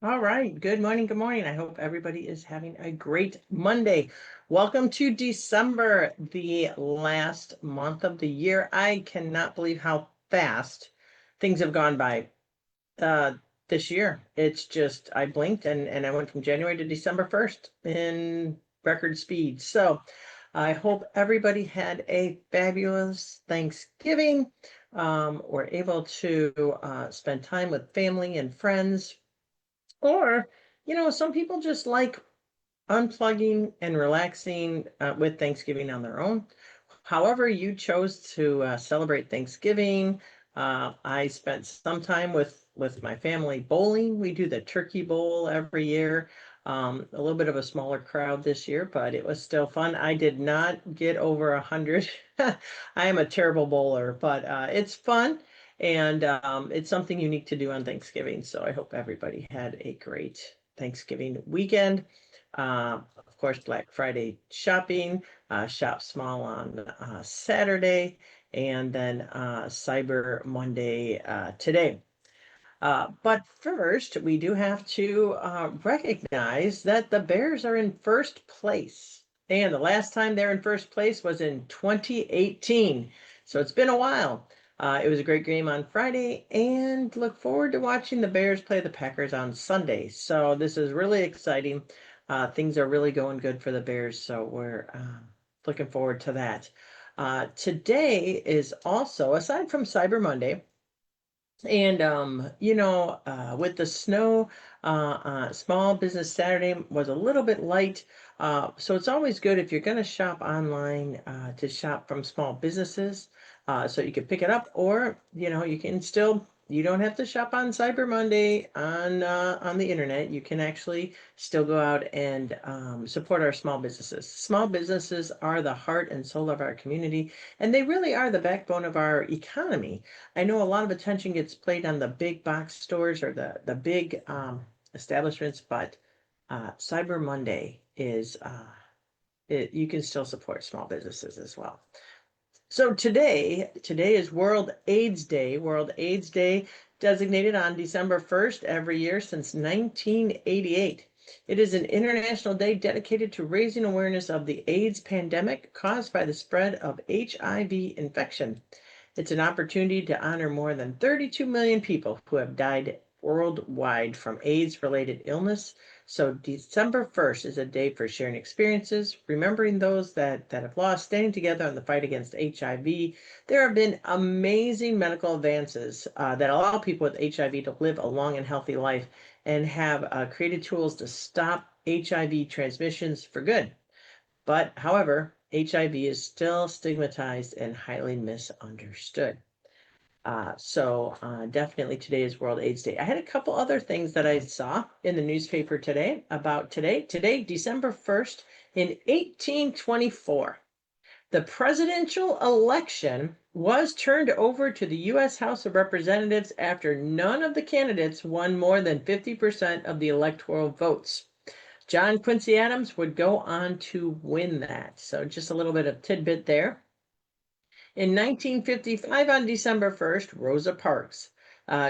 All right. Good morning. Good morning. I hope everybody is having a great Monday. Welcome to December, the last month of the year. I cannot believe how fast things have gone by uh, this year. It's just, I blinked and I went from January to December 1st in record speed. So I hope everybody had a fabulous Thanksgiving, were able to spend time with family and friends or, some people just like unplugging and relaxing with Thanksgiving on their own. However, you chose to celebrate Thanksgiving. I spent some time with my family bowling. We do the Turkey Bowl every year. A little bit of a smaller crowd this year, but it was still fun. I did not get over 100. I am a terrible bowler, but it's fun. And it's something unique to do on Thanksgiving. So I hope everybody had a great Thanksgiving weekend. Of course, Black Friday shopping, shop small on Saturday, and then Cyber Monday today. But first, we do have to recognize that the Bears are in first place. And the last time they're in first place was in 2018. So it's been a while. It was a great game on Friday, and look forward to watching the Bears play the Packers on Sunday. So this is really exciting. Things are really going good for the Bears, so we're looking forward to that. Today is also, aside from Cyber Monday, and with the snow, Small Business Saturday was a little bit light. So it's always good if you're going to shop online to shop from small businesses, so you can pick it up, or you can still. You don't have to shop on Cyber Monday on the internet. You can actually still go out and support our small businesses. Small businesses are the heart and soul of our community, and they really are the backbone of our economy. I know a lot of attention gets played on the big box stores or the big establishments, but Cyber Monday is you can still support small businesses as well. So today is World AIDS Day. World AIDS Day designated on December 1st every year since 1988. It is an international day dedicated to raising awareness of the AIDS pandemic caused by the spread of HIV infection. It's an opportunity to honor more than 32 million people who have died worldwide from AIDS-related illness. So December 1st is a day for sharing experiences, remembering those that have lost, standing together in the fight against HIV. There have been amazing medical advances that allow people with HIV to live a long and healthy life and have created tools to stop HIV transmissions for good. But, however, HIV is still stigmatized and highly misunderstood. Definitely today is World AIDS Day. I had a couple other things that I saw in the newspaper today about today. Today, December 1st, in 1824, the presidential election was turned over to the U.S. House of Representatives after none of the candidates won more than 50% of the electoral votes. John Quincy Adams would go on to win that. So just a little bit of tidbit there. In 1955, on December 1st, Rosa Parks,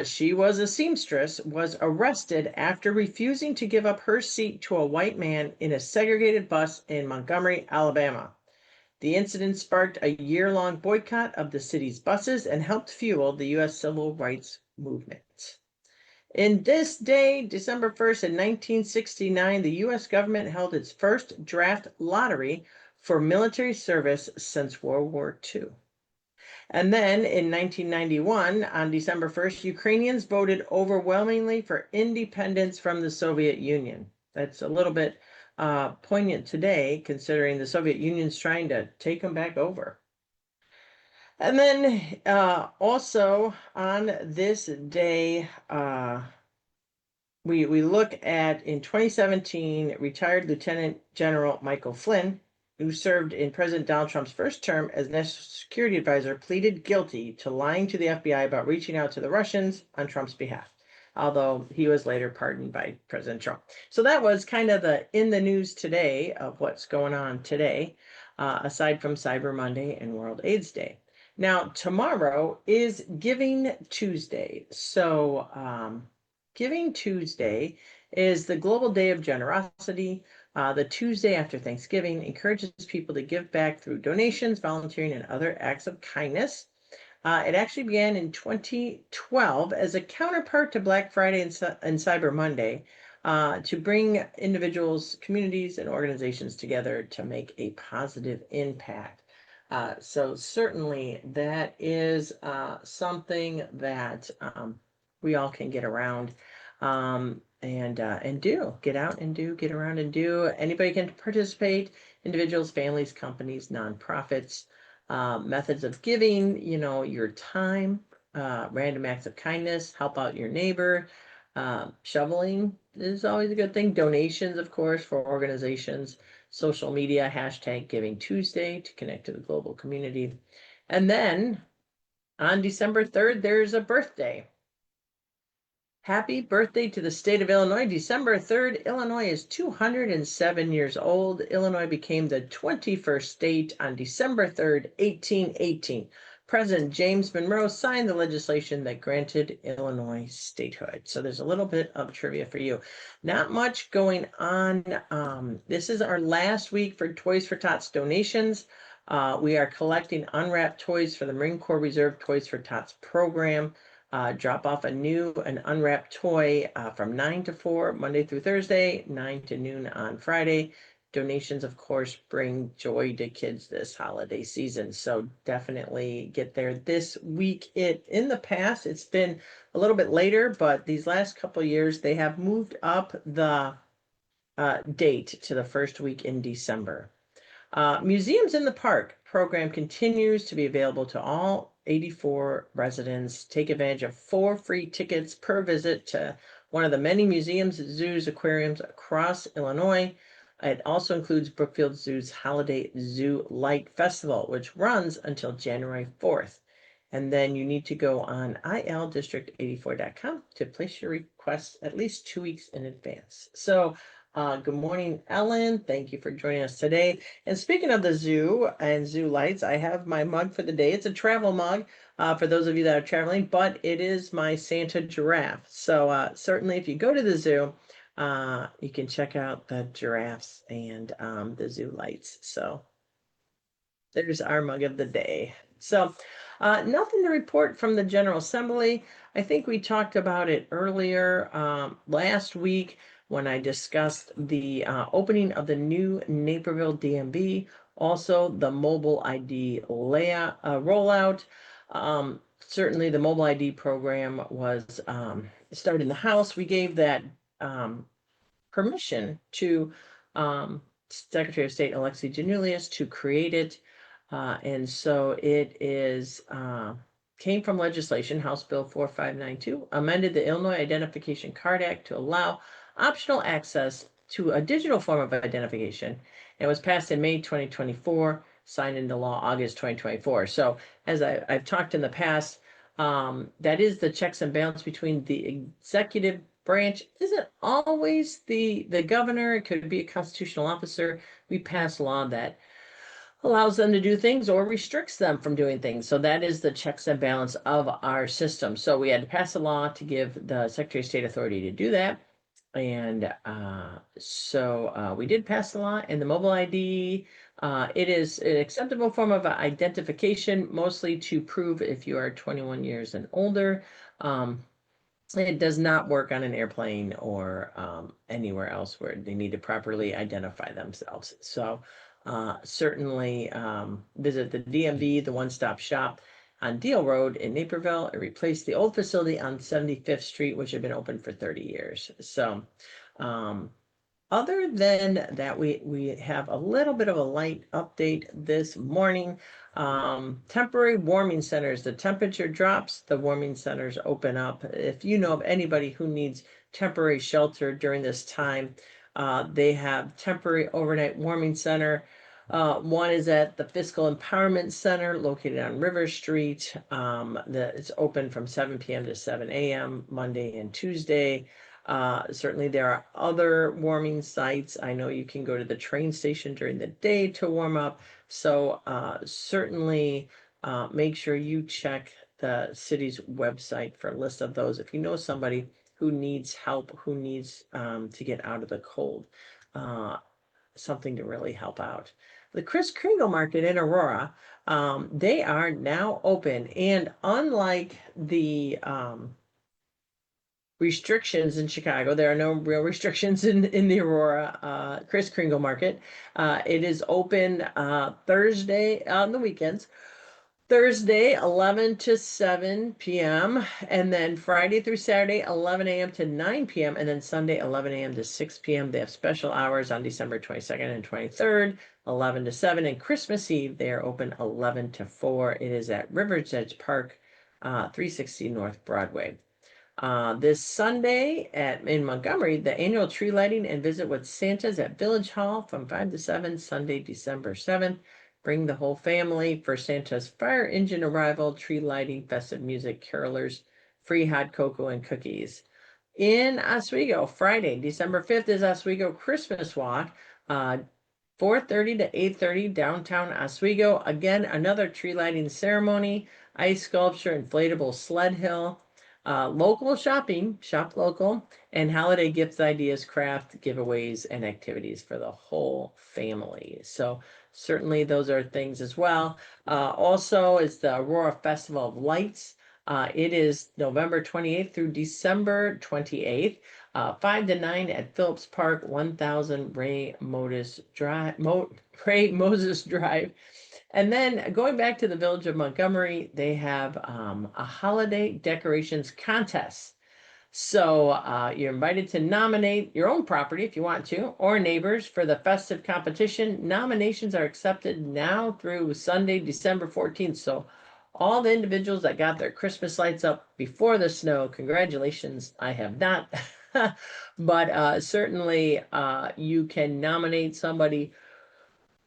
she was a seamstress, was arrested after refusing to give up her seat to a white man in a segregated bus in Montgomery, Alabama. The incident sparked a year-long boycott of the city's buses and helped fuel the U.S. civil rights movement. In this day, December 1st, in 1969, the U.S. government held its first draft lottery for military service since World War II. And then in 1991, on December 1st, Ukrainians voted overwhelmingly for independence from the Soviet Union. That's a little bit poignant today, considering the Soviet Union's trying to take them back over. And then also on this day, we look at, in 2017, retired Lieutenant General Michael Flynn, who served in President Donald Trump's first term as National Security Advisor, pleaded guilty to lying to the FBI about reaching out to the Russians on Trump's behalf, although he was later pardoned by President Trump. So that was kind of the in the news today of what's going on today, aside from Cyber Monday and World AIDS Day. Now, tomorrow is Giving Tuesday. So Giving Tuesday is the Global Day of Generosity. The Tuesday after Thanksgiving encourages people to give back through donations, volunteering, and other acts of kindness. It actually began in 2012 as a counterpart to Black Friday and Cyber Monday to bring individuals, communities, and organizations together to make a positive impact. So certainly that is something that we all can get around and do. Get out and do, get around and do. Anybody can participate, individuals, families, companies, nonprofits. Methods of giving, your time, random acts of kindness, help out your neighbor. Shoveling is always a good thing. Donations, of course, for organizations. Social media, hashtag Giving Tuesday to connect to the global community. And then on December 3rd, there's a birthday. Happy birthday to the state of Illinois. December 3rd, Illinois is 207 years old. Illinois became the 21st state on December 3rd, 1818. President James Monroe signed the legislation that granted Illinois statehood. So there's a little bit of trivia for you. Not much going on. This is our last week for Toys for Tots donations. We are collecting unwrapped toys for the Marine Corps Reserve Toys for Tots program. Drop off a new and unwrapped toy from 9 to 4, Monday through Thursday, 9 to noon on Friday. Donations, of course, bring joy to kids this holiday season. So definitely get there this week. In the past, it's been a little bit later, but these last couple of years, they have moved up the date to the first week in December. Museums in the Park program continues to be available to all 84 residents. Take advantage of 4 free tickets per visit to one of the many museums, zoos, aquariums across Illinois. It also includes Brookfield Zoo's Holiday Zoo Light Festival, which runs until January 4th. And then you need to go on ildistrict84.com to place your request at least 2 weeks in advance. So good morning, Ellen. Thank you for joining us today. And speaking of the zoo and zoo lights, I have my mug for the day. It's a travel mug for those of you that are traveling, but it is my Santa giraffe. So certainly if you go to the zoo, you can check out the giraffes and the zoo lights. So there's our mug of the day. So nothing to report from the General Assembly. I think we talked about it earlier last week when I discussed the opening of the new Naperville DMV, also the mobile ID rollout. Certainly the mobile ID program was started in the House. We gave that permission to Secretary of State Alexi Janulius to create it. And so it is came from legislation, House Bill 4592, amended the Illinois Identification Card Act to allow optional access to a digital form of identification. It was passed in May 2024, signed into law August 2024. So as I've talked in the past, that is the checks and balance between the executive branch. Isn't always the governor. It could be a constitutional officer. We pass law that allows them to do things or restricts them from doing things. So that is the checks and balance of our system. So we had to pass a law to give the Secretary of State authority to do that. And so we did pass the law, and the mobile ID, it is an acceptable form of identification, mostly to prove if you are 21 years and older. It does not work on an airplane or anywhere else where they need to properly identify themselves. So certainly visit the DMV, the one-stop shop on Deal Road in Naperville. It replaced the old facility on 75th Street, which had been open for 30 years. So other than that, we have a little bit of a light update this morning. Temporary warming centers, the temperature drops, the warming centers open up. If you know of anybody who needs temporary shelter during this time, they have temporary overnight warming center. One is at the Fiscal Empowerment Center located on River Street. It's open from 7 p.m. to 7 a.m. Monday and Tuesday. Certainly there are other warming sites. I know you can go to the train station during the day to warm up. So certainly make sure you check the city's website for a list of those. If you know somebody who needs help, who needs to get out of the cold. Something to really help out. The Kris Kringle Market in Aurora, they are now open, and unlike the restrictions in Chicago, there are no real restrictions in the Aurora Kris Kringle Market. It is open Thursday on the weekends. Thursday, 11 to 7 p.m., and then Friday through Saturday, 11 a.m. to 9 p.m., and then Sunday, 11 a.m. to 6 p.m. They have special hours on December 22nd and 23rd, 11 to 7, and Christmas Eve, they are open 11 to 4. It is at River's Edge Park, 360 North Broadway. This Sunday in Montgomery, the annual tree lighting and visit with Santa's at Village Hall from 5 to 7, Sunday, December 7th. Bring the whole family for Santa's fire engine arrival, tree lighting, festive music, carolers, free hot cocoa and cookies. In Oswego, Friday, December 5th is Oswego Christmas Walk, 4:30 to 8:30 downtown Oswego. Again, another tree lighting ceremony, ice sculpture, inflatable sled hill. Local shopping, shop local, and holiday gift ideas, craft giveaways, and activities for the whole family. So certainly those are things as well. Also is the Aurora Festival of Lights. It is November 28th through December 28th, 5 to 9 at Phillips Park, 1000 Ray Moses Drive. And then going back to the Village of Montgomery, they have a holiday decorations contest. So you're invited to nominate your own property if you want to, or neighbors for the festive competition. Nominations are accepted now through Sunday, December 14th. So all the individuals that got their Christmas lights up before the snow, congratulations. I have not. But certainly you can nominate somebody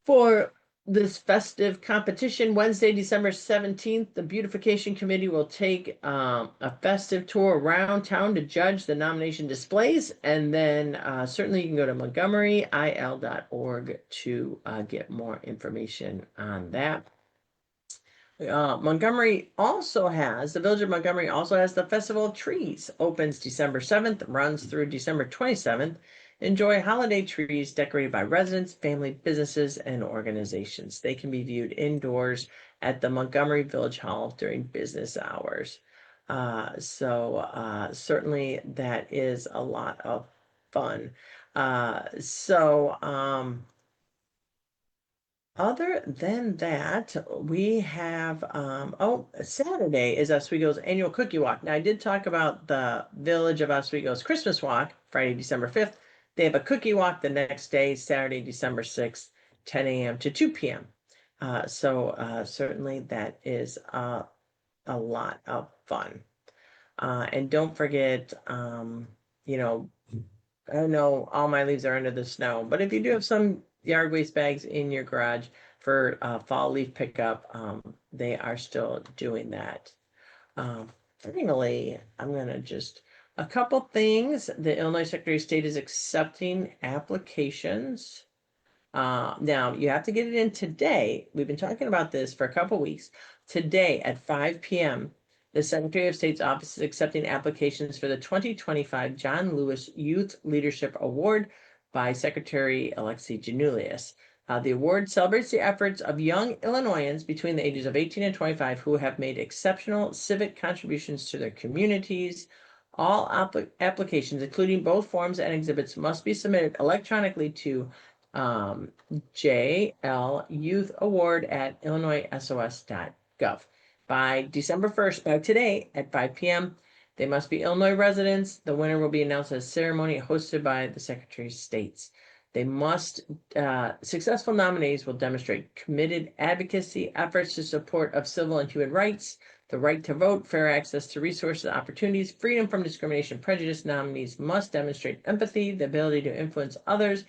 for this festive competition. Wednesday, December 17th, the Beautification Committee will take a festive tour around town to judge the nomination displays. And then certainly you can go to montgomeryil.org to get more information on that. Montgomery also has, the Village of Montgomery also has the Festival of Trees, opens December 7th, runs through December 27th. Enjoy holiday trees decorated by residents, family, businesses, and organizations. They can be viewed indoors at the Montgomery Village Hall during business hours. Certainly that is a lot of fun. Other than that, we have, Saturday is Oswego's annual cookie walk. Now, I did talk about the Village of Oswego's Christmas walk, Friday, December 5th. They have a cookie walk the next day, Saturday, December 6th, 10 a.m. to 2 p.m. Certainly that is a lot of fun. And don't forget, you know, I know all my leaves are under the snow, but if you do have some yard waste bags in your garage for fall leaf pickup, they are still doing that. Finally, I'm going to just a couple things. The Illinois Secretary of State is accepting applications. Now, you have to get it in today. We've been talking about this for a couple weeks. Today at 5 p.m., the Secretary of State's office is accepting applications for the 2025 John Lewis Youth Leadership Award by Secretary Alexei Janulius. The award celebrates the efforts of young Illinoisans between the ages of 18 and 25 who have made exceptional civic contributions to their communities. All applications, including both forms and exhibits, must be submitted electronically to JL Youth Award at illinoisos.gov. By December 1st, by today at 5 p.m., they must be Illinois residents. The winner will be announced at a ceremony hosted by the Secretary of State. They must, successful nominees will demonstrate committed advocacy, efforts to support of civil and human rights, the right to vote, fair access to resources, opportunities, freedom from discrimination, prejudice. Nominees must demonstrate empathy, the ability to influence others,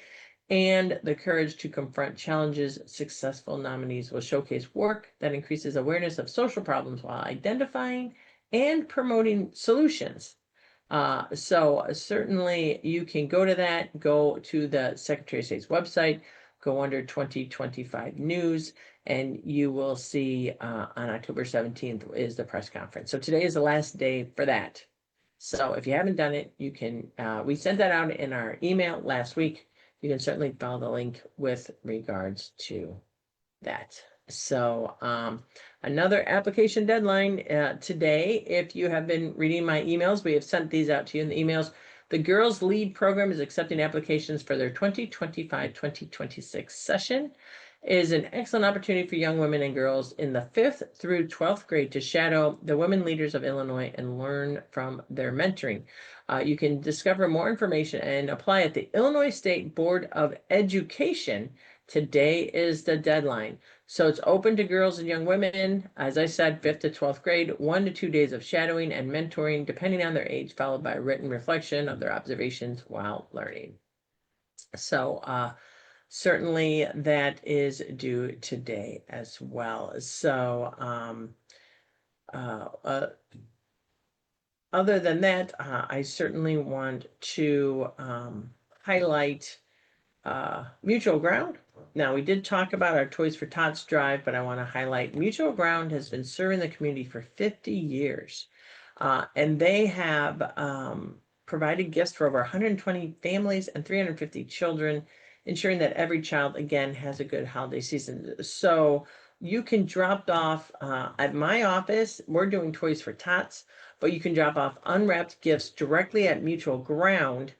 and the courage to confront challenges. Successful nominees will showcase work that increases awareness of social problems while identifying and promoting solutions. So certainly you can go to that, go to the Secretary of State's website, go under 2025 news, and you will see on October 17th is the press conference. So today is the last day for that. So if you haven't done it, you can, we sent that out in our email last week. You can certainly follow the link with regards to that. So another application deadline today. If you have been reading my emails, we have sent these out to you in the emails. The Girls Lead program is accepting applications for their 2025-2026 session. It is an excellent opportunity for young women and girls in the 5th through 12th grade to shadow the women leaders of Illinois and learn from their mentoring. You can discover more information and apply at the Illinois State Board of Education. Today is the deadline. So it's open to girls and young women, as I said, 5th to 12th grade, 1 to 2 days of shadowing and mentoring, depending on their age, followed by written reflection of their observations while learning. So certainly that is due today as well. So other than that, I certainly want to highlight Mutual Ground. Now, we did talk about our Toys for Tots drive, but I want to highlight Mutual Ground has been serving the community for 50 years. And they have provided gifts for over 120 families and 350 children, ensuring that every child, again, has a good holiday season. So you can drop off at my office. We're doing Toys for Tots, but you can drop off unwrapped gifts directly at Mutual Ground.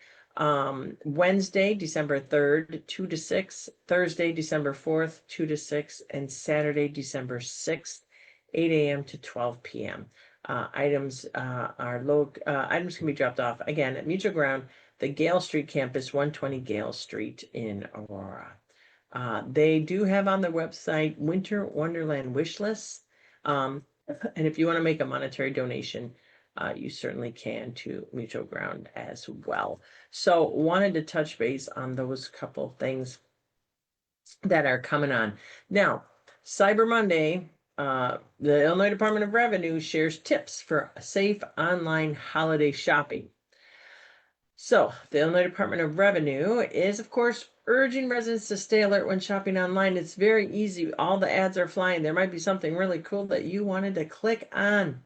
Wednesday, December 3rd, 2 to 6, Thursday, December 4th, 2 to 6, and Saturday, December 6th, 8 a.m. to 12 p.m. Items items can be dropped off again at Mutual Ground, the Gale Street campus, 120 Gale Street in Aurora. They do have on their website Winter Wonderland wish lists. And if you want to make a monetary donation, you certainly can to Mutual Ground as well. So wanted to touch base on those couple things that are coming on. Now, Cyber Monday, the Illinois Department of Revenue shares tips for safe online holiday shopping. So the Illinois Department of Revenue is, of course, urging residents to stay alert when shopping online. It's very easy. All the ads are flying. There might be something really cool that you wanted to click on.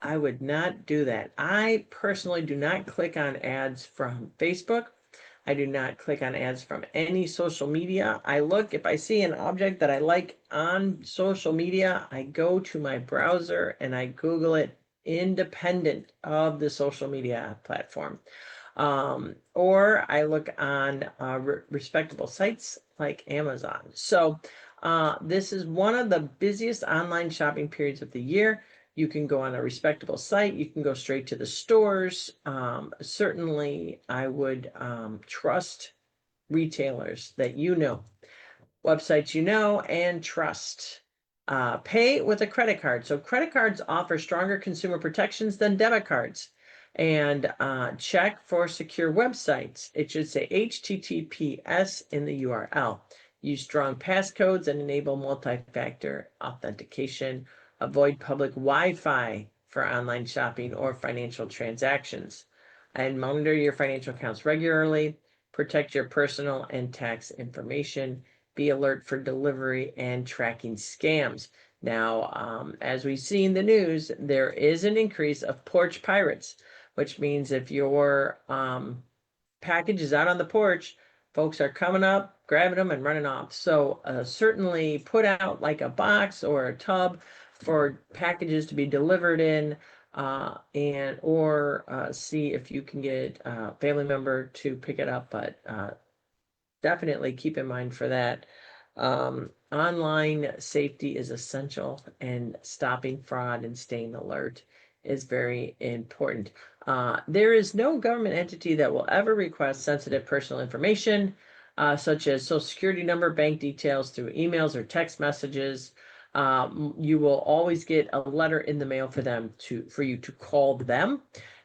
I would not do that. I personally do not click on ads from Facebook. I do not click on ads from any social media. I look, if I see an object that I like on social media, I go to my browser and I Google it independent of the social media platform. Or I look on respectable sites like Amazon. So this is one of the busiest online shopping periods of the year. You can go on a respectable site. You can go straight to the stores. Certainly, I would trust retailers that you know, websites you know and trust. Pay with a credit card. So credit cards offer stronger consumer protections than debit cards. And check for secure websites. It should say HTTPS in the URL. Use strong passcodes and enable multi-factor authentication. Avoid public Wi-Fi for online shopping or financial transactions. And monitor your financial accounts regularly. Protect your personal and tax information. Be alert for delivery and tracking scams. Now, as we see in the news, there is an increase of porch pirates, which means if your package is out on the porch, folks are coming up, grabbing them, and running off. So certainly put out like a box or a tub for packages to be delivered in, or see if you can get a family member to pick it up. But definitely keep in mind for that. Online safety is essential, and stopping fraud and staying alert is very important. There is no government entity that will ever request sensitive personal information, such as social security number, bank details through emails or text messages. You will always get a letter in the mail for you to call them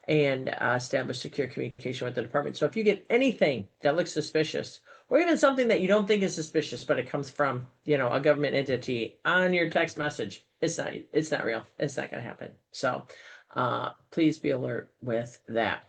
and establish secure communication with the department. So if you get anything that looks suspicious, or even something that you don't think is suspicious, but it comes from, a government entity on your text message, it's not real. It's not going to happen. So please be alert with that.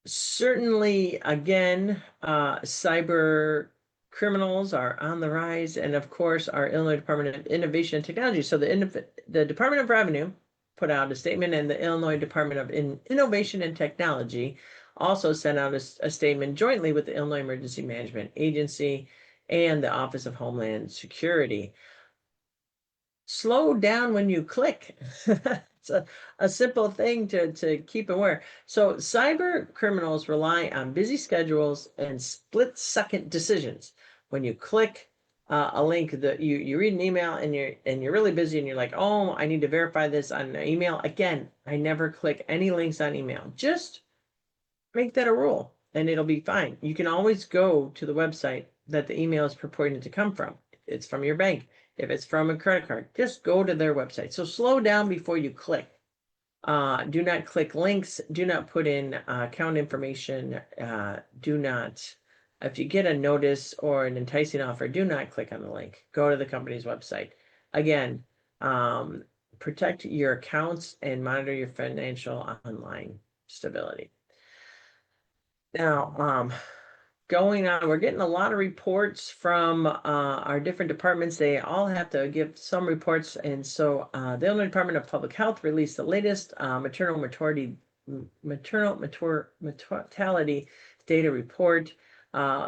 Certainly, again, cyber criminals are on the rise, and of course, our Illinois Department of Innovation and Technology. So the Department of Revenue put out a statement, and the Illinois Department of Innovation and Technology also sent out a statement jointly with the Illinois Emergency Management Agency and the Office of Homeland Security. Slow down when you click. It's a simple thing to keep aware. So cyber criminals rely on busy schedules and split-second decisions. When you click a link that you read an email and you're really busy and you're like, oh, I need to verify this on an email. Again, I never click any links on email. Just make that a rule and it'll be fine. You can always go to the website that the email is purporting to come from. It's from your bank. If it's from a credit card, just go to their website. So slow down before you click. Do not click links. Do not put in account information. Do not, if you get a notice or an enticing offer, do not click on the link. Go to the company's website. Again, protect your accounts and monitor your financial online stability. Now, going on, we're getting a lot of reports from our different departments. They all have to give some reports, and so the Illinois Department of Public Health released the latest maternal mortality data report.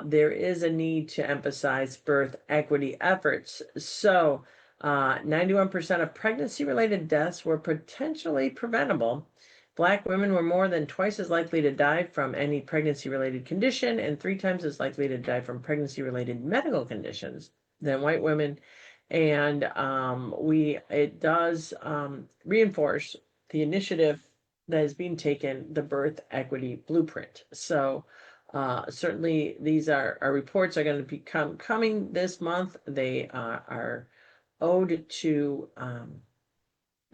There is a need to emphasize birth equity efforts. So 91% of pregnancy-related deaths were potentially preventable. Black women were more than twice as likely to die from any pregnancy-related condition and 3 times as likely to die from pregnancy-related medical conditions than white women. And it does reinforce the initiative that is being taken, the Birth Equity Blueprint. So certainly these are our reports are going to be coming this month. They are owed to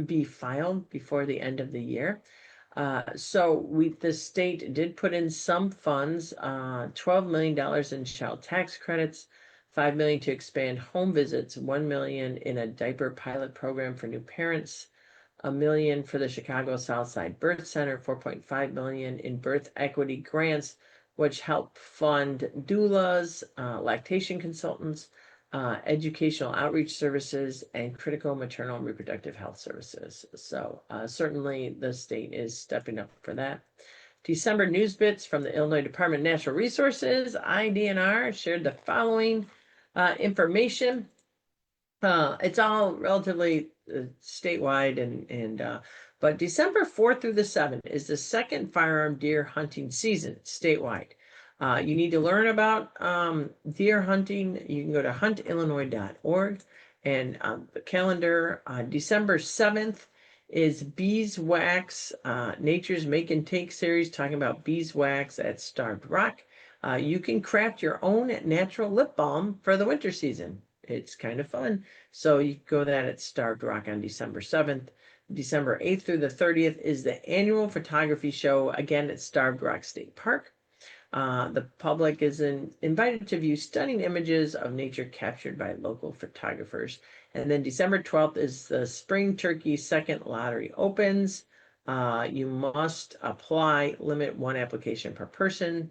be filed before the end of the year. So the state did put in some funds, $12 million in child tax credits, $5 million to expand home visits, $1 million in a diaper pilot program for new parents, $1 million for the Chicago Southside Birth Center, $4.5 million in birth equity grants, which help fund doulas, lactation consultants, educational outreach services, and critical maternal and reproductive health services. So certainly the state is stepping up for that. December news bits from the Illinois Department of Natural Resources, IDNR, shared the following information. It's all relatively statewide, but December 4th through the 7th is the second firearm deer hunting season statewide. You need to learn about deer hunting. You can go to huntillinois.org, and the calendar, December 7th is Beeswax, Nature's Make and Take series, talking about beeswax at Starved Rock. You can craft your own natural lip balm for the winter season. It's kind of fun. So you can go that at Starved Rock on December 7th. December 8th through the 30th is the annual photography show, again at Starved Rock State Park. The public is invited to view stunning images of nature captured by local photographers. And then December 12th is the Spring Turkey Second Lottery opens. You must apply, limit 1 application per person.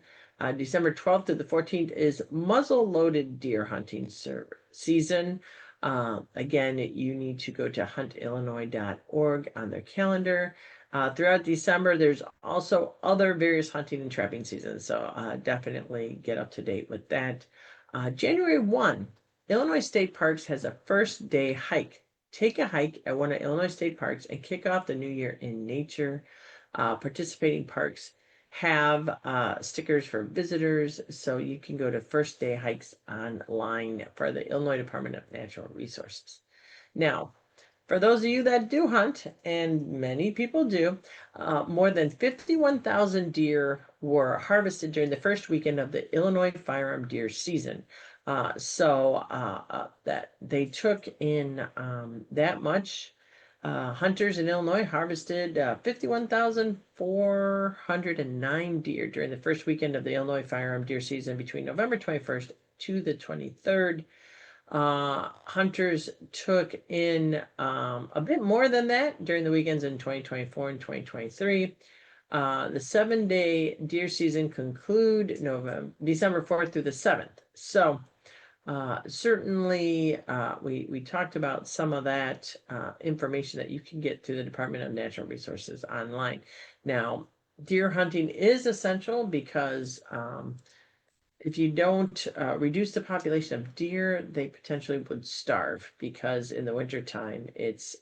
December 12th to the 14th is muzzle-loaded deer hunting season. Again, you need to go to huntillinois.org on their calendar. Throughout December, there's also other various hunting and trapping seasons, so definitely get up to date with that. January 1, Illinois State Parks has a first day hike. Take a hike at one of Illinois State Parks and kick off the new year in nature. Participating parks have stickers for visitors, so you can go to first day hikes online for the Illinois Department of Natural Resources. Now, for those of you that do hunt, and many people do, more than 51,000 deer were harvested during the first weekend of the Illinois firearm deer season. That they took in that much. Hunters in Illinois harvested 51,409 deer during the first weekend of the Illinois firearm deer season between November 21st to the 23rd. Hunters took in a bit more than that during the weekends in 2024 and 2023. The 7-day deer season conclude December 4th through the 7th. So Certainly, we talked about some of that information that you can get through the Department of Natural Resources online. Now, deer hunting is essential because if you don't reduce the population of deer, they potentially would starve because in the wintertime, it's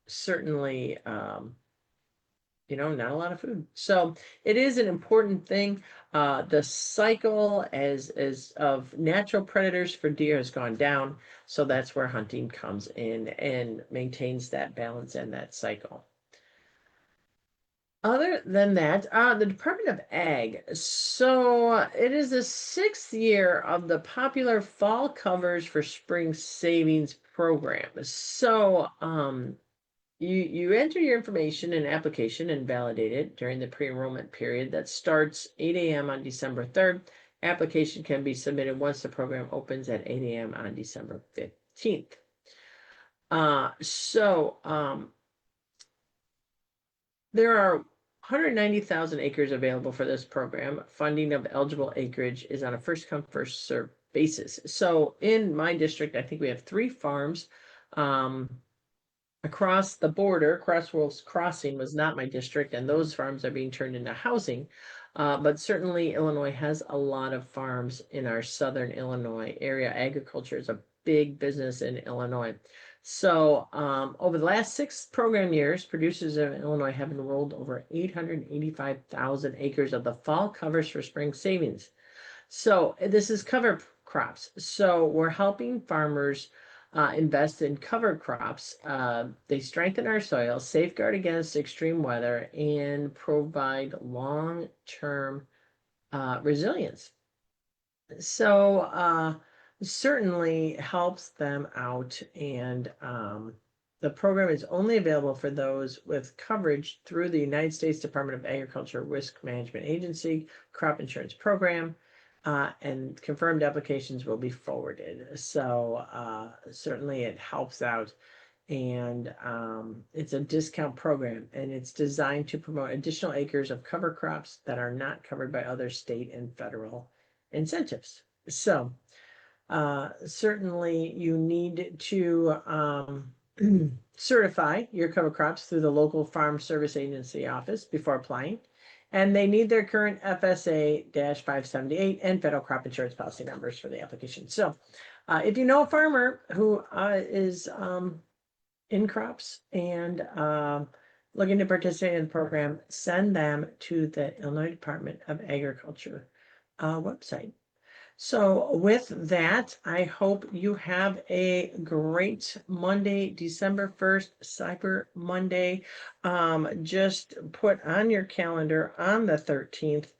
certainly not a lot of food. So it is an important thing. The cycle as of natural predators for deer has gone down. So that's where hunting comes in and maintains that balance and that cycle. Other than that, the Department of Ag. So it is the 6th year of the popular fall covers for spring savings program. So you enter your information and application and validate it during the pre-enrollment period that starts 8 a.m. on December 3rd. Application can be submitted once the program opens at 8 a.m. on December 15th. There are 190,000 acres available for this program. Funding of eligible acreage is on a first come, first served basis. So in my district, I think we have 3 farms. Across the border, Crossworld's Crossing was not my district, and those farms are being turned into housing. But certainly Illinois has a lot of farms in our southern Illinois area. Agriculture is a big business in Illinois. So over the last 6 program years, producers in Illinois have enrolled over 885,000 acres of the fall covers for spring savings. So this is cover crops. So we're helping farmers invest in cover crops. They strengthen our soil, safeguard against extreme weather, and provide long-term resilience. So certainly helps them out, and the program is only available for those with coverage through the United States Department of Agriculture Risk Management Agency Crop Insurance Program. And confirmed applications will be forwarded. So certainly it helps out. And it's a discount program, and it's designed to promote additional acres of cover crops that are not covered by other state and federal incentives. So certainly you need to certify your cover crops through the local Farm Service Agency office before applying. And they need their current FSA-578 and federal crop insurance policy numbers for the application. So if you know a farmer who is in crops and looking to participate in the program, send them to the Illinois Department of Agriculture website. So with that, I hope you have a great Monday, December 1st, Cyber Monday. Just put on your calendar on the 13th,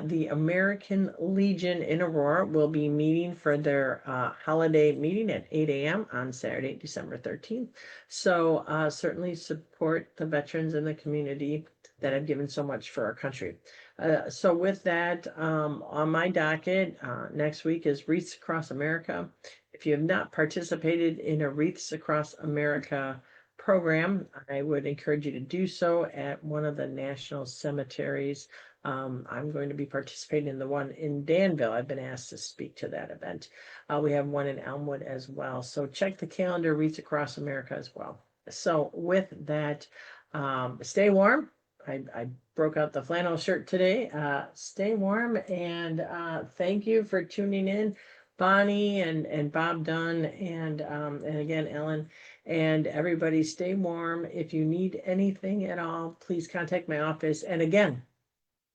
the American Legion in Aurora will be meeting for their holiday meeting at 8 a.m. on Saturday, December 13th. So certainly support the veterans in the community that have given so much for our country. So with that, on my docket, next week is Wreaths Across America. If you have not participated in a Wreaths Across America program, I would encourage you to do so at one of the national cemeteries. I'm going to be participating in the one in Danville. I've been asked to speak to that event. We have one in Elmwood as well. So check the calendar, Wreaths Across America as well. So with that, stay warm. I broke out the flannel shirt today. Stay warm, and thank you for tuning in, Bonnie and Bob Dunn, and again, Ellen, and everybody. Stay warm. If you need anything at all, please contact my office. And again,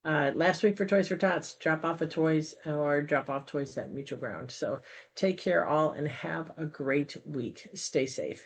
last week for Toys for Tots, drop off of toys or drop off toys at Mutual Ground. So take care all and have a great week. Stay safe.